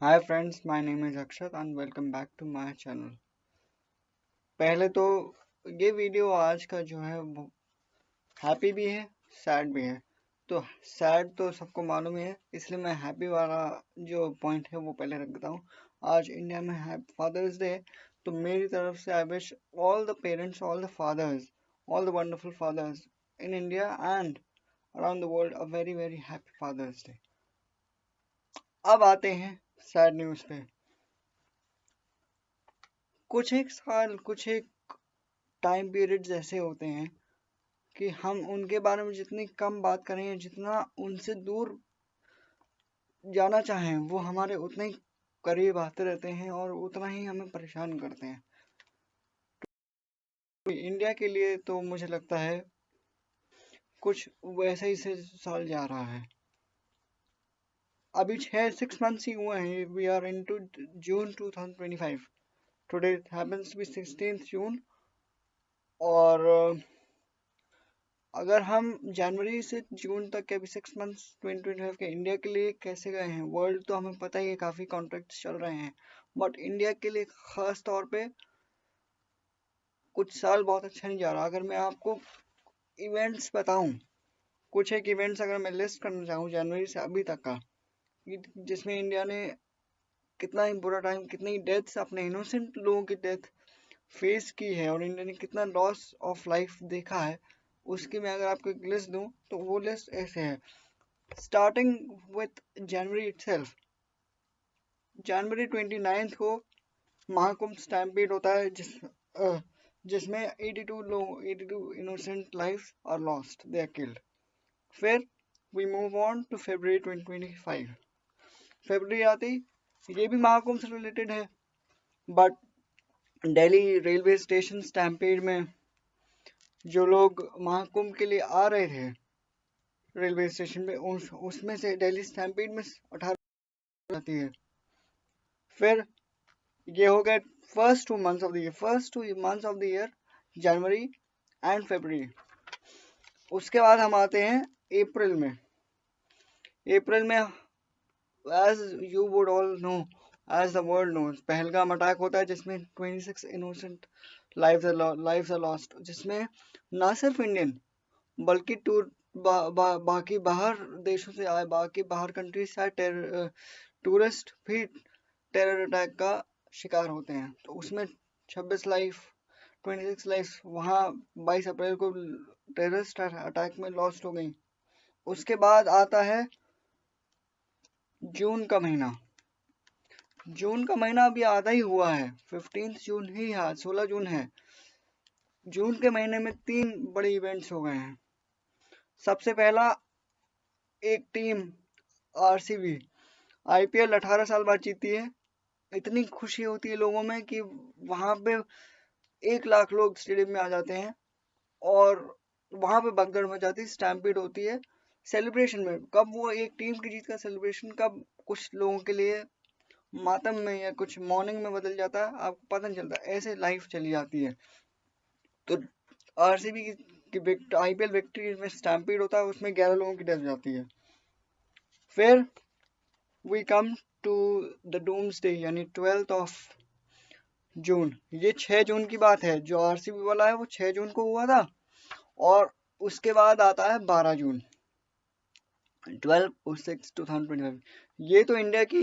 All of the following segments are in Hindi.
Hi friends, my name is Akshat and welcome back to my channel। पहले तो ये वीडियो आज का जो है वो हैप्पी भी है, सैड भी है। तो सैड तो सबको मालूम ही है, इसलिए मैं हैप्पी वाला जो पॉइंट है वो पहले रख देता हूँ। आज इंडिया में है फादर्स डे, तो मेरी तरफ से I wish all the parents, all the fathers, all the wonderful fathers in India and around the world a very very happy father's day. अब आते हैं सैड न्यूज़ पे। कुछ एक टाइम पीरियड्स ऐसे होते हैं कि हम उनके बारे में जितनी कम बात करें, जितना उनसे दूर जाना चाहें, वो हमारे उतने ही करीब आते रहते हैं और उतना ही हमें परेशान करते हैं। तो इंडिया के लिए तो मुझे लगता है कुछ वैसे ही से साल जा रहा है। अभी 6 मंथ्स ही हुए हैं। We are into June 2025। Today happens to be 16th June. और अगर हम जनवरी से जून तक के अभी 6 मंथ्स 2025 के इंडिया के लिए कैसे गए हैं, वर्ल्ड तो हमें पता ही है, काफ़ी कॉन्ट्रैक्ट्स चल रहे हैं, बट इंडिया के लिए ख़ास तौर पे कुछ साल बहुत अच्छा नहीं जा रहा। अगर मैं आपको इवेंट्स बताऊं, कुछ एक इवेंट्स अगर मैं लिस्ट करना चाहूँ जनवरी से अभी तक का, जिसमें इंडिया ने कितना ही बुरा टाइम, कितनी डेथ्स, अपने इनोसेंट लोगों की डेथ फेस की है और इंडिया ने कितना लॉस ऑफ लाइफ देखा है, उसकी मैं अगर आपको एक लिस्ट दूं तो वो लिस्ट ऐसे है। स्टार्टिंग विथ जनवरी इटसेल्फ, जनवरी 29 को महाकुंभ स्टैम्पीड होता है, जिसमें 82 innocent lives are lost, they are killed. फिर we move on to February 2025। फरवरी आती, ये भी महाकुंभ से रिलेटेड है, but Delhi railway station stampede में जो लोग महाकुंभ के लिए आ रहे थे रेलवे स्टेशन पे, उसमें से दिल्ली स्टैम्पीड में 18 आती है। फिर ये हो गए first two months of the year, January and February. उसके बाद हम आते हैं अप्रैल में। अप्रैल में, as you would all know, as the world knows, Pahalgam attack होता है जिसमें 26 इनोसेंट लाइव्स आर लॉस्ट, जिसमें ना सिर्फ इंडियन बल्कि बाकी बाहर देशों से आए, बाकी बाहर कंट्रीज से आए टूरिस्ट भी टेरर अटैक का शिकार होते हैं। तो उसमें 26 लाइफ वहाँ 22 अप्रैल को टेररिस्ट अटैक में लॉस्ट हो गई। उसके बाद आता है जून का महीना। जून का महीना अभी आधा ही हुआ है, 15 जून ही है, 16 जून है। जून के महीने में 3 बड़े इवेंट्स हो गए हैं। सबसे पहला, एक टीम आरसीबी आईपीएल 18 साल बाद जीती है। इतनी खुशी होती है लोगों में कि वहां पे 1 लाख लोग स्टेडियम में आ जाते हैं और वहां पे भगदड़ मच जाती है, स्टैम्पीड होती है। सेलिब्रेशन में कब वो एक टीम की जीत का सेलिब्रेशन कब कुछ लोगों के लिए मातम में या कुछ मॉर्निंग में बदल जाता है, आपको पता नहीं चलता, ऐसे लाइफ चली जाती है। तो आरसीबी की आईपीएल विक्ट्री में स्टैम्पीड होता है, उसमें 11 लोगों की डेथ हो जाती है। फिर we come to the doomsday, यानी 12 जून। ये 6 जून की बात है, जो आरसीबी वाला है वो 6 जून को हुआ था। और उसके बाद आता है 12 जून, 12/6/2025। ये तो इंडिया की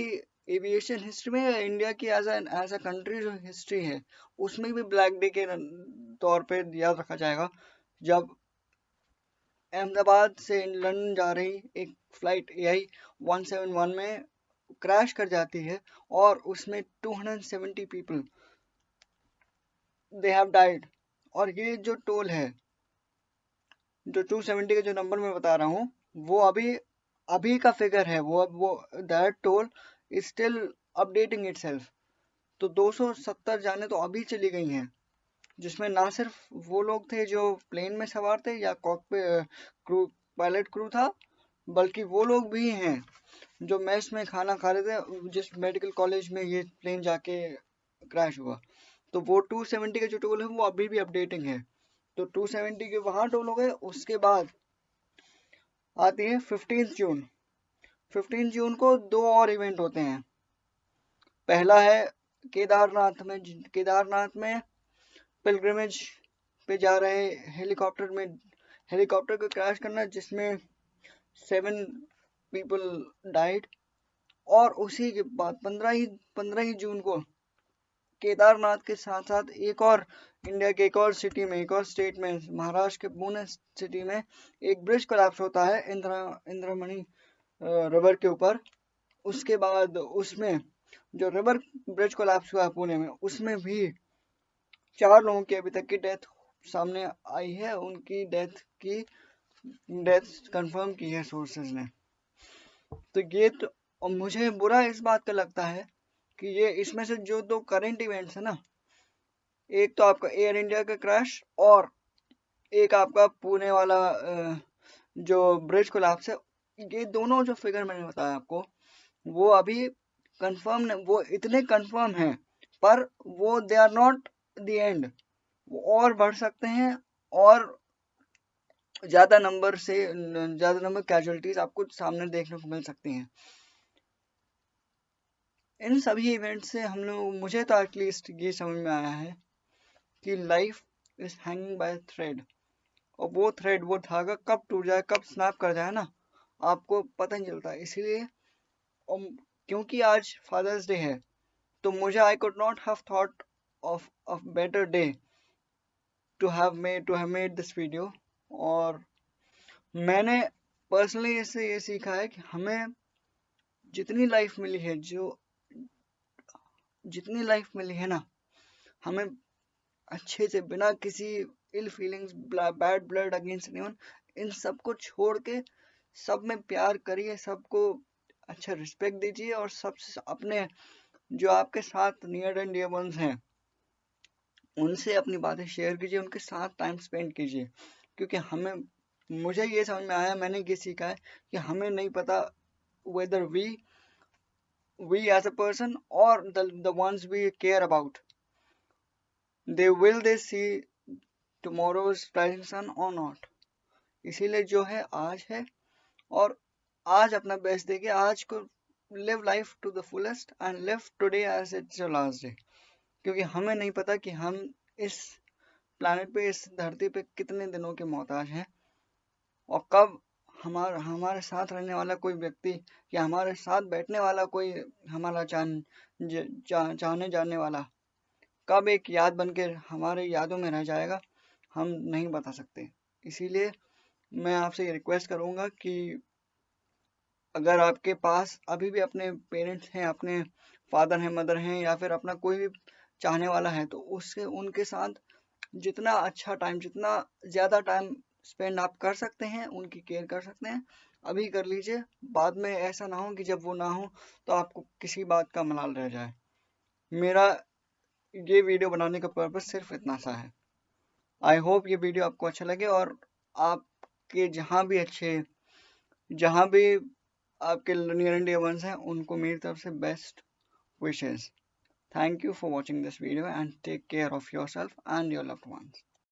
एविएशन हिस्ट्री में, इंडिया की एज अ कंट्री जो हिस्ट्री है, उसमें भी ब्लैक डे के तौर पे याद रखा जाएगा, जब अहमदाबाद से लंदन जा रही एक फ्लाइट AI 171 में क्रैश कर जाती है और उसमें 270 पीपल दे हैव डाइड। और ये जो टोल है, जो 270 का जो नंबर मैं बता रहा हूँ, वो अभी अभी का फिगर है। वो that toll is still updating itself. तो 270 जाने तो अभी चली गई हैं, जिसमें ना सिर्फ वो लोग थे जो प्लेन में सवार थे या क्रू पायलट क्रू था, बल्कि वो लोग भी हैं जो मेस में खाना खा रहे थे, जिस मेडिकल कॉलेज में ये प्लेन जाके क्रैश हुआ। तो वो 270 का जो टोल है वो अभी भी अपडेटिंग है। तो 270 के वहाँ टोल हो गए। उसके बाद आती है 15 जून। 15 जून को 2 और इवेंट होते हैं। पहला है केदारनाथ में पिलग्रिमेज पे जा रहे हेलीकॉप्टर को क्रैश करना, जिसमें 7 पीपल डाइड। और उसी के बाद 15 जून को केदारनाथ के साथ साथ इंडिया के एक और स्टेट में, महाराष्ट्र के पुणे सिटी में एक ब्रिज कोलैप्स होता है इंद्रायणी रिवर के ऊपर। उसके बाद उसमें जो रिवर ब्रिज कोलैप्स हुआ पुणे में, उसमें भी 4 लोगों की अभी तक की डेथ सामने आई है। उनकी डेथ कंफर्म की है सोर्सेज ने। तो ये तो, और मुझे बुरा इस बात का लगता है कि ये इसमें से जो 2 करंट इवेंट्स है ना, एक तो आपका एयर इंडिया का क्रैश और एक आपका पुणे वाला जो ब्रिज कोलैप्स है, ये दोनों जो फिगर मैंने बताया आपको, वो अभी कंफर्म, वो इतने कंफर्म हैं, पर वो they are not the end. वो और बढ़ सकते हैं और ज्यादा नंबर कैजुअलिटीज आपको सामने देखने को मिल सकती हैं। इन सभी इवेंट से मुझे तो एटलीस्ट ये समझ में आया है कि life is hanging by thread. और वो धागा कब टूट जाए, कब स्नैप कर जाए ना, आपको पता नहीं चलता। इसीलिए क्योंकि आज फादर्स डे है, तो मुझे I could not have thought of better day to have made this video. और मैंने पर्सनली इससे ये सीखा है कि हमें जितनी लाइफ मिली है ना, हमें अच्छे से, बिना किसी ill feelings, bad blood against anyone, इन सब को छोड़ के सब में प्यार करिए, सबको अच्छा रिस्पेक्ट दीजिए, और सबसे अपने जो आपके साथ नियर एंड डियर वंस हैं, उनसे अपनी बातें शेयर कीजिए, उनके साथ टाइम स्पेंड कीजिए। क्योंकि मुझे ये समझ में आया, मैंने ये सीखा है कि हमें नहीं पता whether we as a person or the ones we care about, they see tomorrow's rising sun or not. इसीलिए जो है आज है, और आज अपना बेस्ट देके आज को live life to the fullest and live today as it's your last day। क्योंकि हमें नहीं पता कि हम इस प्लैनेट पे, इस धरती पे कितने दिनों के मोहताज हैं, और कब हमारे साथ रहने वाला कोई व्यक्ति या हमारे साथ बैठने वाला कोई हमारा चाहने जाने वाला कब एक याद बनके हमारे यादों में रह जाएगा, हम नहीं बता सकते। इसीलिए मैं आपसे ये रिक्वेस्ट करूंगा कि अगर आपके पास अभी भी अपने पेरेंट्स हैं, अपने फादर हैं, मदर हैं, या फिर अपना कोई भी चाहने वाला है, तो उनके साथ जितना ज़्यादा टाइम स्पेंड आप कर सकते हैं, उनकी केयर कर सकते हैं, अभी कर लीजिए। बाद में ऐसा ना हो कि जब वो ना हो तो आपको किसी बात का मलाल रह जाए। मेरा ये वीडियो बनाने का पर्पस सिर्फ इतना सा है। आई होप ये वीडियो आपको अच्छा लगे, और आपके जहाँ भी आपके नियर एंड डियर वंस हैं, उनको मेरी तरफ से best wishes. Thank you for watching this video and take care of yourself and your loved ones.